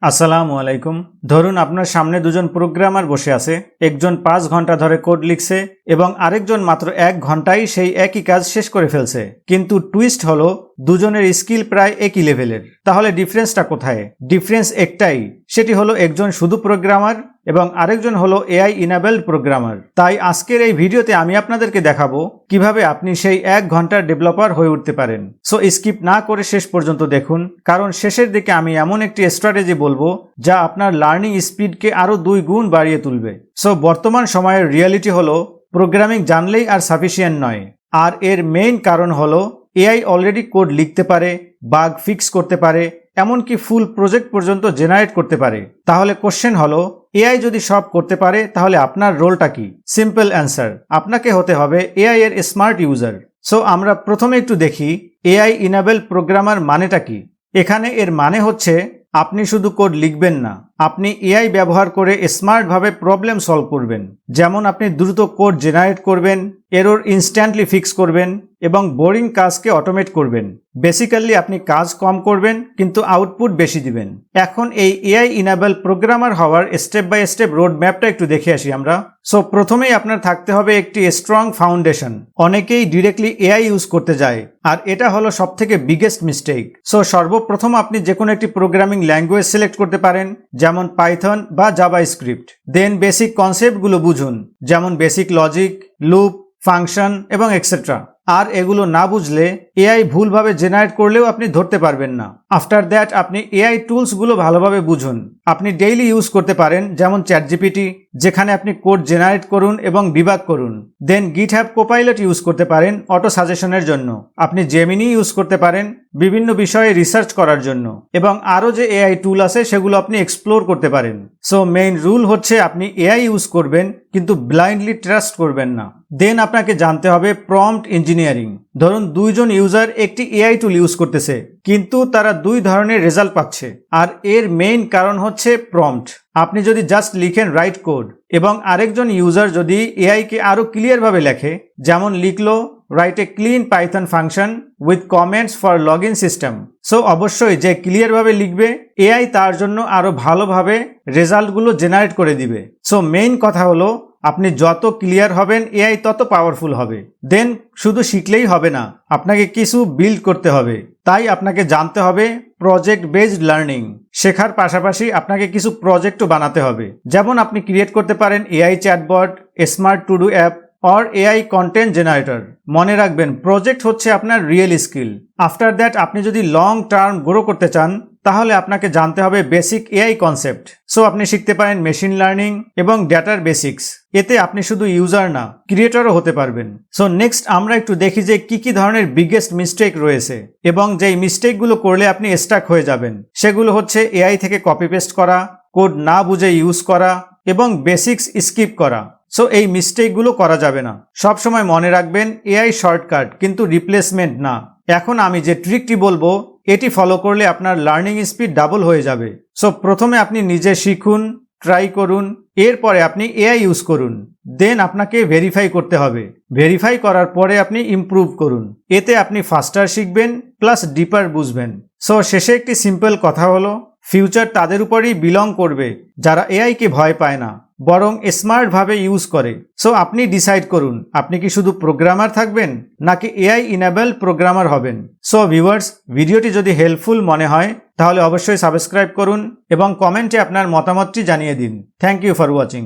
আসসালামু আলাইকুম। ধরুন আপনার সামনে দুজন প্রোগ্রামার বসে আছে, একজন 5 ঘন্টা ধরে কোড লিখছে এবং আরেকজন মাত্র 1 ঘন্টায় সেই একই কাজ শেষ করে ফেলছে। কিন্তু টুইস্ট হলো দুজনের স্কিল প্রায় একই লেভেলের। তাহলে ডিফারেন্সটা কোথায়? ডিফারেন্স একটাই, সেটি হলো একজন শুধু প্রোগ্রামার এবং আরেকজন হলো এআই ইনেবলড প্রোগ্রামার। তাই আজকের এই ভিডিওতে আমি আপনাদেরকে দেখাবো কিভাবে আপনি সেই 1 ঘন্টার ডেভেলপার হয়ে উঠতে পারেন। সো স্কিপ না করে শেষ পর্যন্ত দেখুন, কারণ শেষের দিকে আমি এমন একটি স্ট্র্যাটেজি বলবো যা আপনার লার্নিং স্পিডকে আরো 2 গুণ বাড়িয়ে তুলবে। সো বর্তমান সময়ের রিয়ালিটি হলো প্রোগ্রামিং জানলেই আর সাফিসিয়েন্ট নয়, আর এর মেইন কারণ হলো এআই অলরেডি কোড লিখতে পারে, বাগ ফিক্স করতে পারে, এমনকি ফুল প্রজেক্ট পর্যন্ত জেনারেট করতে পারে। তাহলে কোশ্চেন হলো, এআই যদি সব করতে পারে তাহলে আপনার রোলটা কি? সিম্পল অ্যান্সার, আপনাকে হতে হবে এআই এর স্মার্ট ইউজার। সো আমরা প্রথমে একটু দেখি এআই ইনেবলড প্রোগ্রামার মানেটা কি। এখানে এর মানে হচ্ছে আপনি শুধু কোড লিখবেন না, আপনি এআই ব্যবহার করে স্মার্টভাবে প্রবলেম সলভ করবেন। যেমন আপনি দ্রুত কোড জেনারেট করবেন, এরর ইনস্ট্যান্টলি ফিক্স করবেন এবং বোরিং কাজকে অটোমেট করবেন। বেসিক্যালি আপনি কাজ কম করবেন কিন্তু আউটপুট বেশি দিবেন। এখন এই এআই ইনেবল প্রোগ্রামার হওয়ার স্টেপ বাই স্টেপ রোড ম্যাপটা একটু দেখে আসি আমরা। সো প্রথমেই আপনার থাকতে হবে একটি স্ট্রং ফাউন্ডেশন। অনেকেই ডিরেক্টলি এআই ইউজ করতে যায়, আর এটা হলো সবথেকে বিগেস্ট মিস্টেক। সো সর্বপ্রথম আপনি যে কোনো একটি প্রোগ্রামিং ল্যাঙ্গুয়েজ সিলেক্ট করতে পারেন, যেমন পাইথন বা জাভাস্ক্রিপ্ট। দেন বেসিক কনসেপ্টগুলো বুঝুন, যেমন বেসিক লজিক, লুপ, ফাংশন এবং এক্সেট্রা। আর এগুলো না বুঝলে এআই ভুলভাবে জেনারেট করলেও আপনি ধরতে পারবেন না। আফটার দ্যাট আপনি এআই টুলসগুলো ভালোভাবে বুঝুন। আপনি ডেইলি ইউজ করতে পারেন, যেমন চ্যাটজিপিটি, যেখানে আপনি কোড জেনারেট করুন এবং ডিবাগ করুন। দেন গিটহাব কোপাইলট ইউজ করতে পারেন অটো সাজেশনের জন্য। আপনি জেমিনি ইউজ করতে পারেন বিভিন্ন বিষয়ে রিসার্চ করার জন্য, এবং আরও যে এআই টুল আছে সেগুলো আপনি এক্সপ্লোর করতে পারেন। সো মেইন রুল হচ্ছে আপনি এআই ইউজ করবেন কিন্তু ব্লাইন্ডলি ট্রাস্ট করবেন না। দেন আপনাকে জানতে হবে প্রম্পট ইঞ্জিনিয়ারিং। ধরুন দুইজন ইউজার একটি এআই টুল ইউজ করতেছে, কিন্তু তারা 2 ধরনের রেজাল্ট পাচ্ছে, আর এর মেইন কারণ হচ্ছে প্রম্পট। আপনি যদি জাস্ট লিখেন রাইট কোড এবং আরেকজন ইউজার যদি এআই কে আরো ক্লিয়ারভাবে লেখে, যেমন লিখলো write a clean Python function with comments for log in system. So অবশ্যই যে ক্লিয়ারভাবে লিখবে এআই তার জন্য আরো ভালোভাবে রেজাল্টগুলো জেনারেট করে দিবে। সো মেইন কথা হলো আপনি যত ক্লিয়ার হবেন এআই তত পাওয়ারফুল হবে। দেন শুধু শিখলেই হবে না, আপনাকে কিছু বিল্ড করতে হবে। তাই আপনাকে জানতে হবে প্রজেক্ট বেসড লার্নিং। শেখার পাশাপাশি আপনাকে কিছু প্রজেক্টও বানাতে হবে। যেমন আপনি ক্রিয়েট করতে পারেন AI chatbot, smart to do app or AI content generator. মনে রাখবেন প্রজেক্ট হচ্ছে আপনার রিয়েল স্কিল। আফটার দ্যাট আপনি যদি লং টার্ম গ্রো করতে চান তাহলে আপনাকে জানতে হবে বেসিক এআই কনসেপ্ট। সো আপনি শিখতে পারেন মেশিন লার্নিং এবং ডেটার বেসিক্স। এতে আপনি শুধু ইউজার না, ক্রিয়েটরও হতে পারবেন। সো নেক্সট আমরা একটু দেখি যে কি কি ধরনের বিগেস্ট মিস্টেক রয়েছে এবং যেই মিস্টেকগুলো করলে আপনি স্টাক হয়ে যাবেন। সেগুলো হচ্ছে এআই থেকে কপি পেস্ট করা, কোড না বুঝে ইউজ করা এবং বেসিক্স স্কিপ করা। সো এই মিস্টেকগুলো করা যাবে না। সবসময় মনে রাখবেন এআই শর্টকাট কিন্তু রিপ্লেসমেন্ট না। এখন আমি যে ট্রিকটি বলবো এটি ফলো করলে আপনার লার্নিং স্পিড ডাবল হয়ে যাবে। সো প্রথমে আপনি নিজে শিখুন, ট্রাই করুন, এরপরে আপনি এআই ইউজ করুন। দেন আপনাকে ভেরিফাই করতে হবে। ভেরিফাই করার পরে আপনি ইমপ্রুভ করুন। এতে আপনি ফাস্টার শিখবেন প্লাস ডিপার বুঝবেন। সো শেষে একটি সিম্পল কথা হলো, ফিউচার তাদের উপরেই বিলং করবে যারা এআই কে ভয় পায় না, বরং স্মার্টভাবে ইউজ করে। সো আপনি ডিসাইড করুন আপনি কি শুধু প্রোগ্রামার থাকবেন নাকি এআই ইনেবলড প্রোগ্রামার হবেন। সো ভিউয়ার্স, ভিডিওটি যদি হেল্পফুল মনে হয় তাহলে অবশ্যই সাবস্ক্রাইব করুন এবং কমেন্টে আপনার মতামতটি জানিয়ে দিন। Thank you for watching.